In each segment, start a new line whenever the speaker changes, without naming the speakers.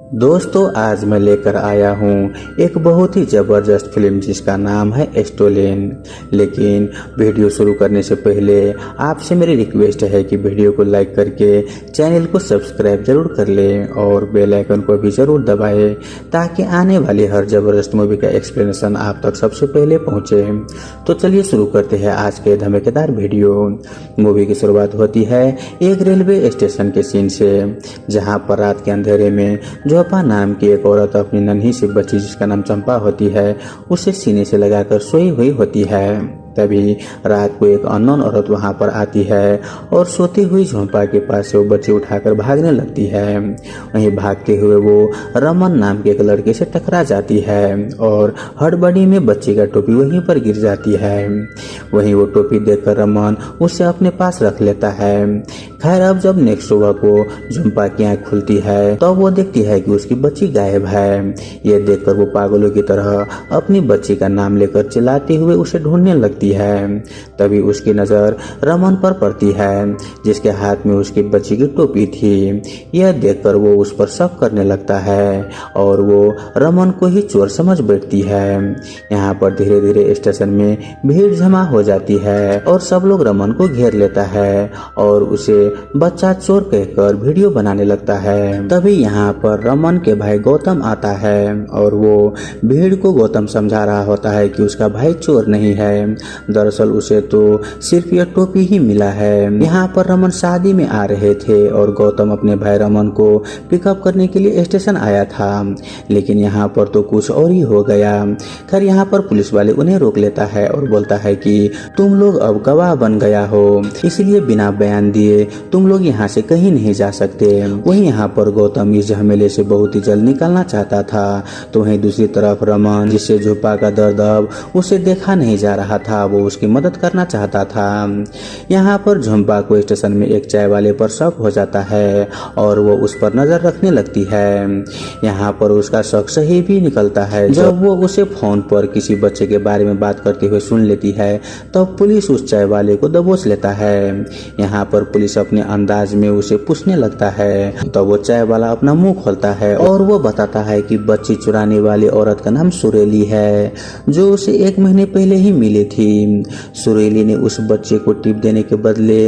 दोस्तों, आज मैं लेकर आया हूँ एक बहुत ही ज़बरदस्त फिल्म जिसका नाम है स्टोलेन। लेकिन वीडियो शुरू करने से पहले आपसे मेरी रिक्वेस्ट है कि वीडियो को लाइक करके चैनल को सब्सक्राइब जरूर कर लें और बेल आइकन को भी ज़रूर दबाएं ताकि आने वाली हर ज़बरदस्त मूवी का एक्सप्लेनेशन आप तक सबसे पहले पहुँचे। तो चलिए शुरू करते हैं आज के धमाकेदार वीडियो। मूवी की शुरुआत होती है एक रेलवे स्टेशन के सीन से, जहाँ पर रात के अंधेरे में चंपा नाम की एक औरत अपनी नन्ही सी बच्ची जिसका नाम चंपा होती है उसे सीने से लगाकर सोई हुई होती है। तभी रात को एक अननोन औरत वहां पर आती है और सोती हुई झोंपा के पास से वो बच्ची उठाकर भागने लगती है। वहीं भागते हुए वो रमन नाम के एक लड़के से टकरा जाती है और हड़बड़ी में बच्ची का टोपी वहीं पर गिर जाती है। वहीं वो टोपी देखकर रमन उसे अपने पास रख लेता है। खैर, अब जब नेक्स्ट सुबह को झुम्पा की आँख खुलती है तो वो देखती है कि उसकी बच्ची गायब है। ये देखकर वो पागलों की तरह अपनी बच्ची का नाम लेकर चिल्लाते हुए उसे ढूंढने लगती है। तभी उसकी नजर रमन पर पड़ती है जिसके हाथ में उसकी बच्ची की टोपी थी। यह देखकर वो उस पर शक करने लगता है और वो रमन को ही चोर समझ बैठती है। यहाँ पर धीरे धीरे स्टेशन में भीड़ जमा हो जाती है और सब लोग रमन को घेर लेता है और उसे बच्चा चोर कहकर वीडियो बनाने लगता है। तभी यहाँ पर रमन के भाई गौतम आता है और वो भीड़ को गौतम समझा रहा होता है कि उसका भाई चोर नहीं है, दरअसल उसे तो सिर्फ यह टोपी ही मिला है। यहाँ पर रमन शादी में आ रहे थे और गौतम अपने भाई रमन को पिकअप करने के लिए स्टेशन आया था, लेकिन यहाँ पर तो कुछ और ही हो गया। खैर, यहाँ पर पुलिस वाले उन्हें रोक लेता है और बोलता है कि तुम लोग अब गवाह बन गया हो, इसलिए बिना बयान दिए तुम लोग यहाँ से कहीं नहीं जा सकते। वहीं यहाँ पर गौतम इस झमेले से बहुत ही जल्द निकलना चाहता था, तो वहीं दूसरी तरफ रमन, जिससे झुप्पा का दर्द अब उसे देखा नहीं जा रहा था, वो उसकी मदद करना चाहता था। यहाँ पर झुम्पा को स्टेशन में एक चाय वाले पर शक हो जाता है और वो उस पर नजर रखने लगती है। यहाँ पर उसका शक सही भी निकलता है। जब वो उसे फोन पर किसी बच्चे के बारे में बात करते हुए सुन लेती है तब पुलिस उस चाय वाले को दबोच लेता है। यहाँ पर पुलिस अपने अंदाज में उसे पूछने लगता है तो वो चाय वाला अपना मुंह खोलता है और वो बताता है कि बच्ची चुराने वाली औरत का नाम सुरेली है, जो उसे 1 महीने पहले ही मिली थी। सुरेली ने उस बच्चे को टिप देने के बदले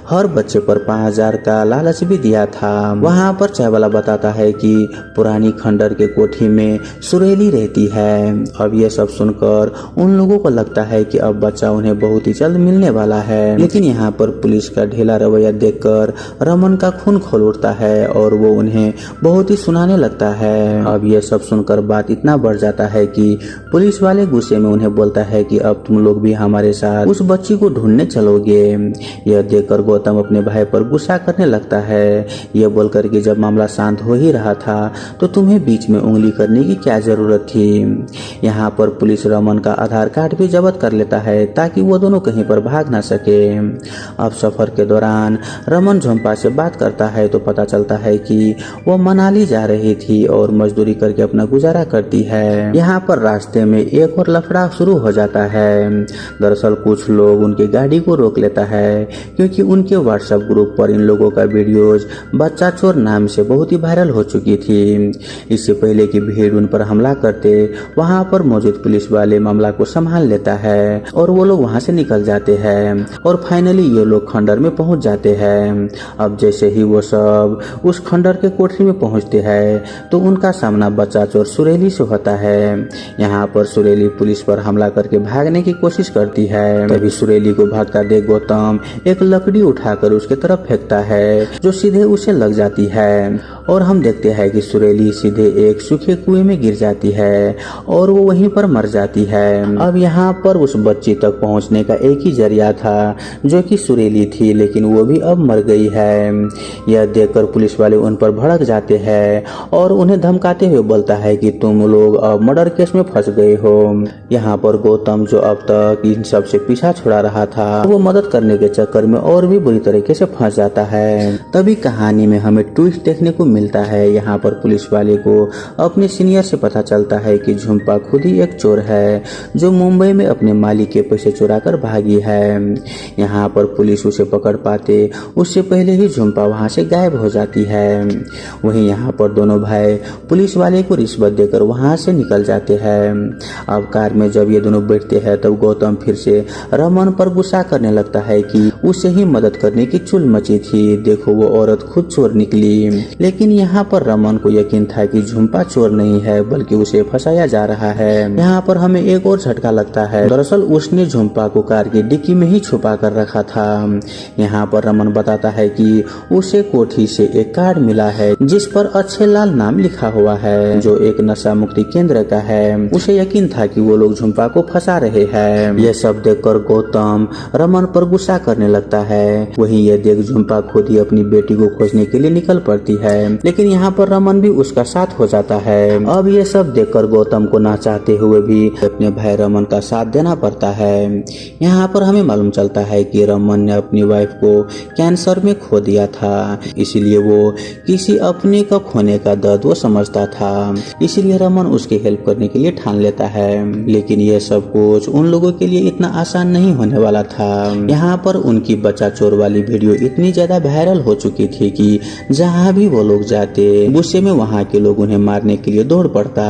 हर बच्चे पर 5000 का लालच भी दिया था। वहाँ पर चाय वाला बताता है कि पुरानी खंडर के कोठी में सुरेली रहती है। अब ये सब सुनकर उन लोगों को लगता है कि अब बच्चा उन्हें बहुत ही जल्द मिलने वाला है, लेकिन यहाँ पर पुलिस का ढीला रवैया देखकर रमन का खून खोल उठता है और वो उन्हें बहुत ही सुनाने लगता है। अब ये सब सुनकर बात इतना बढ़ जाता है कि पुलिस वाले गुस्से में उन्हें बोलता है कि अब तुम लोग भी हमारे साथ उस बच्ची को ढूंढने चलोगे। यह देखकर गौतम अपने भाई पर गुस्सा करने लगता है, यह बोलकर कि जब मामला शांत हो ही रहा था तो तुम्हें बीच में उंगली करने की क्या जरूरत थी। यहाँ पर पुलिस रमन का आधार कार्ड भी जब्त कर लेता है ताकि वो दोनों कहीं पर भाग ना सके। अब सफर के दौरान रमन झुम्पा से बात करता है तो पता चलता है कि वो मनाली जा रही थी और मजदूरी करके अपना गुजारा करती है। यहाँ पर रास्ते में एक और लफड़ा शुरू हो जाता है। दरअसल कुछ लोग उनकी गाड़ी को रोक लेता है क्योंकि उनके व्हाट्सएप ग्रुप पर इन लोगों का वीडियोज बच्चा चोर नाम से बहुत ही वायरल हो चुकी थी। इससे पहले कि भीड़ उन पर हमला करते, वहां पर मौजूद पुलिस वाले मामला को संभाल लेता है और वो लोग वहां से निकल जाते हैं और फाइनली ये लोग खंडर में पहुंच जाते हैं। अब जैसे ही वो सब उस खंडर के कोठरी में पहुंचते हैं तो उनका सामना बच्चा चोर सुरेली से होता है। यहाँ पर सुरेली पुलिस पर हमला करके भागने की कोशिश करती है। तभी सुरेली को भागता देख गौतम एक लकड़ी उठाकर उसके तरफ फेंकता है जो सीधे उसे लग जाती है और हम देखते हैं कि सुरेली सीधे एक सूखे कुएं में गिर जाती है और वो वहीं पर मर जाती है। अब यहाँ पर उस बच्ची तक पहुँचने का एक ही जरिया था जो कि सुरेली थी, लेकिन वो भी अब मर गई है। यह देखकर पुलिस वाले उन पर भड़क जाते हैं और उन्हें धमकाते हुए बोलता है कि तुम लोग अब मर्डर केस में फंस गए हो। यहाँ पर गौतम, जो अब तक इन सब से पीछा छुड़ा रहा था। वो मदद करने के चक्कर में और भी बुरी तरीके से फंस जाता है। तभी कहानी में हमें ट्विस्ट देखने को मिलता है। यहाँ पर पुलिस वाले को अपने सीनियर से पता चलता है कि झुम्पा खुद ही एक चोर है जो मुंबई में अपने मालिक के पैसे चुरा कर भागी है। यहाँ पर पुलिस उसे पकड़ पाते उससे पहले ही झुम्पा वहाँ से गायब हो जाती है। वहीं यहाँ पर दोनों भाई पुलिस वाले को रिश्वत देकर वहाँ से निकल जाते हैं। अब कार में जब ये दोनों बैठते हैं तब गौतम फिर से रमन पर गुस्सा करने लगता है कि उसे ही मदद करने की चुल मची थी। देखो वो औरत खुद चोर निकली। लेकिन यहाँ पर रमन को यकीन था कि झुम्पा चोर नहीं है बल्कि उसे फंसाया जा रहा है। यहाँ पर हमें एक और झटका लगता है। दरअसल उसने झुम्पा को कार की डिक्की में ही छुपा कर रखा था। यहाँ पर रमन बताता है कि उसे कोठी से एक कार्ड मिला है जिस पर अच्छे लाल नाम लिखा हुआ है जो एक नशा मुक्ति केंद्र का है। उसे यकीन था कि वो लोग झुम्पा को फंसा रहे हैं। यह सब देखकर गौतम रमन पर गुस्सा करने लगता है। वहीं यह देख झुम्पा खुद ही अपनी बेटी को खोजने के लिए निकल पड़ती है। लेकिन यहाँ पर रमन भी उसका साथ हो जाता है। अब ये सब देखकर गौतम को ना चाहते हुए भी अपने भाई रमन का साथ देना पड़ता है। यहाँ पर हमें मालूम चलता है कि रमन ने अपनी वाइफ को कैंसर में खो दिया था, इसीलिए वो किसी अपने का खोने का दर्द वो समझता था। इसीलिए रमन उसकी हेल्प करने के लिए ठान लेता है। लेकिन यह सब कुछ उन लोगों के लिए इतना आसान नहीं होने वाला था। यहाँ पर उनकी बच्चा चोर वाली वीडियो इतनी ज्यादा वायरल हो चुकी थी कि जहाँ भी वो लोग जाते गुस्से में वहाँ के लोग उन्हें मारने के लिए दौड़ पड़ता।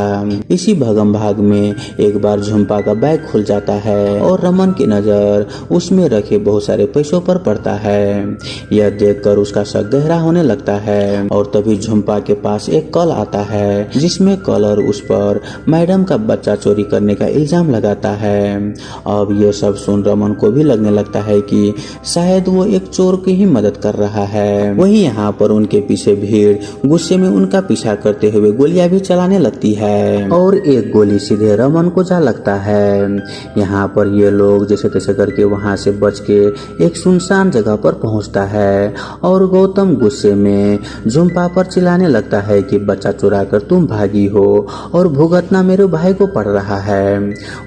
इसी भगम भाग में एक बार झुम्पा का बैग खुल जाता है और रमन की नजर उसमें रखे बहुत सारे पैसों पर पड़ता है। यह देखकर उसका शक गहरा होने लगता है और तभी झुम्पा के पास एक कॉल आता है जिसमें कॉलर उस पर मैडम का बच्चा चोरी करने का इल्जाम लगाता है। अब यह सब सुन रमन को भी लगने लगता है कि शायद वो एक चोर की ही मदद कर रहा है। वहीं यहाँ पर उनके पीछे भीड़ गुस्से में उनका पीछा करते हुए गोलियां भी चलाने लगती है और एक गोली सीधे रमन को जा लगता है। यहाँ पर ये लोग जैसे तैसे करके वहाँ से बच के एक सुनसान जगह पर पहुँचता है और गौतम गुस्से में झुम्पा पर चिल्लाने लगता है कि बच्चा चुरा कर तुम भागी हो और भुगतना मेरे भाई को पड़ रहा है।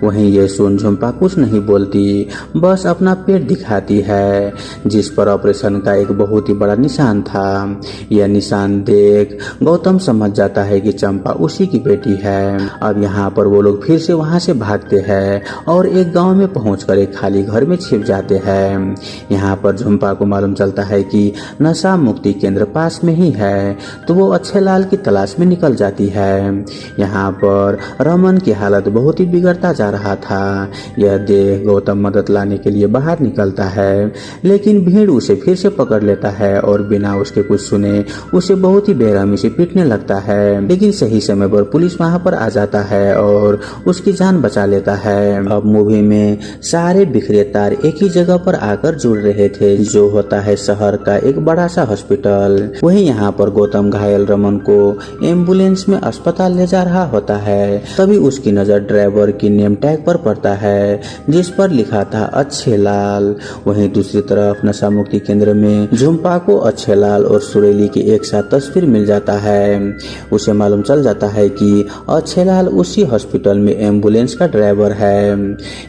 वहीं ये सुन झुम्पा कुछ नहीं बोलती, बस अपना पेट दिखाती है जिस पर ऑपरेशन का एक बहुत ही बड़ा निशान था। यह निशान देख गौतम समझ जाता है कि चंपा उसी की बेटी है। अब यहाँ पर वो लोग फिर से वहाँ से भागते हैं और एक गांव में पहुंचकर एक खाली घर में छिप जाते हैं। यहाँ पर झुम्पा को मालूम चलता है कि नशा मुक्ति केंद्र पास में ही है, तो वो अच्छे लाल की तलाश में निकल जाती है। यहाँ पर रमन की हालत बहुत ही बिगड़ता जा रहा था। यह देख गौतम मदद लाने के लिए बाहर निकलता है, लेकिन भीड़ उसे फिर से पकड़ लेता है और बिना उसके कुछ सुने उसे बहुत ही बेरहमी से पीटने लगता है। लेकिन सही समय पर पुलिस वहाँ पर आ जाता है और उसकी जान बचा लेता है। अब मूवी में सारे बिखरे तार एक ही जगह पर आकर जुड़ रहे थे, जो होता है शहर का एक बड़ा सा हॉस्पिटल। वहीं यहाँ पर गौतम घायल रमन को एम्बुलेंस में अस्पताल ले जा रहा होता है। तभी उसकी नजर ड्राइवर की नेम टैग पर पड़ता है जिस पर लिखा था अच्छे लाल। वहीं दूसरी तरफ नशा मुक्ति केंद्र में झुम्पा को अच्छे लाल और सुरेली की एक साथ तस्वीर मिल जाता है। उसे मालूम चल जाता है कि अच्छे लाल उसी हॉस्पिटल में एम्बुलेंस का ड्राइवर है।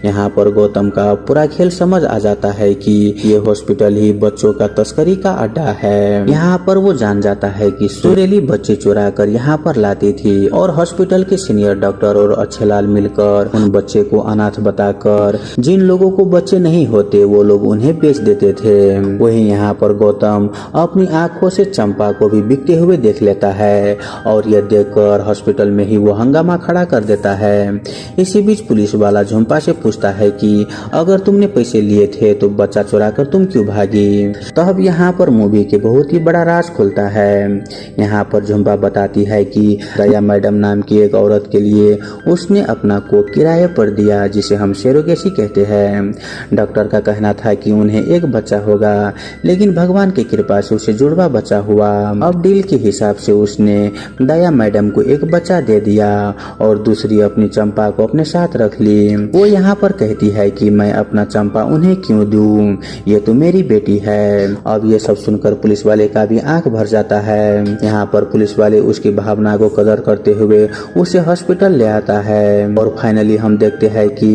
यहाँ पर गौतम का पूरा खेल समझ आ जाता है कि ये हॉस्पिटल ही बच्चों का तस्करी का अड्डा है। यहाँ पर वो जान जाता है कि सुरेली बच्चे चुरा कर यहाँ पर लाती थी और हॉस्पिटल के सीनियर डॉक्टर और अच्छे लाल मिलकर उन बच्चे को अनाथ बताकर जिन लोगों को बच्चे नहीं होते वो लोग उन्हें बेच देते थे। वहीं यहाँ पर गौतम अपनी आंखों से चंपा को भी बिकते हुए देख लेता है और यह देखकर हॉस्पिटल में ही वो हंगामा खड़ा कर देता है। इसी बीच पुलिस वाला झुम्पा से पूछता है कि अगर तुमने पैसे लिए थे तो बच्चा चुरा कर तुम क्यों भागी। तब यहाँ पर मूवी के बहुत ही बड़ा राज खुलता है। यहाँ पर झुम्पा बताती है कि दया मैडम नाम की एक औरत के लिए उसने अपना कोक किराए पर दिया जिसे हम सेरोगेसी कहते हैं। डॉक्टर का कहना था कि उन्हें उन्हें एक बच्चा होगा, लेकिन भगवान की कृपा से उसे जुड़वा बच्चा हुआ। अब डील के हिसाब से उसने दया मैडम को एक बच्चा दे दिया और दूसरी अपनी चंपा को अपने साथ रख ली। वो यहाँ पर कहती है कि मैं अपना चंपा उन्हें क्यों दूं, ये तो मेरी बेटी है। अब ये सब सुनकर पुलिस वाले का भी आंख भर जाता है। यहाँ पर पुलिस वाले उसकी भावना को कदर करते हुए उसे हॉस्पिटल ले आता है और फाइनली हम देखते हैं कि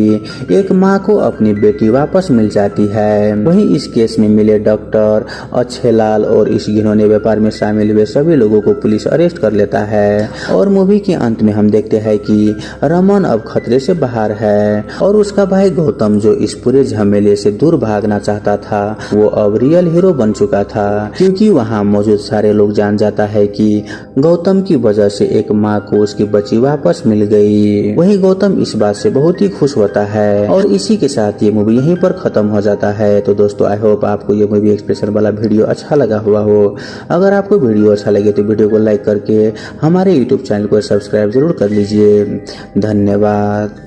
एक माँ को अपनी बेटी वापस मिल जाती है। वहीं इस केस में मिले डॉक्टर, अच्छे लाल और इस घिनौने व्यापार में शामिल हुए सभी लोगों को पुलिस अरेस्ट कर लेता है और मूवी के अंत में हम देखते हैं कि रमन अब खतरे से बाहर है और उसका भाई गौतम, जो इस पूरे झमेले से दूर भागना चाहता था, वो अब रियल हीरो बन चुका था, क्योंकि वहाँ मौजूद सारे लोग जान जाता है कि गौतम की वजह से एक माँ को उसकी बच्ची वापस मिल गई। वहीं गौतम इस बात से बहुत ही खुश होता है और इसी के साथ ये मूवी यहीं पर खत्म हो जाता है। तो दोस्तों, आई होप आपको ये मूवी एक्सप्रेशन वाला वीडियो अच्छा लगा हुआ हो। अगर आपको वीडियो अच्छा लगे तो वीडियो को लाइक करके हमारे यूट्यूब चैनल को सब्सक्राइब जरूर कर लीजिए। धन्यवाद।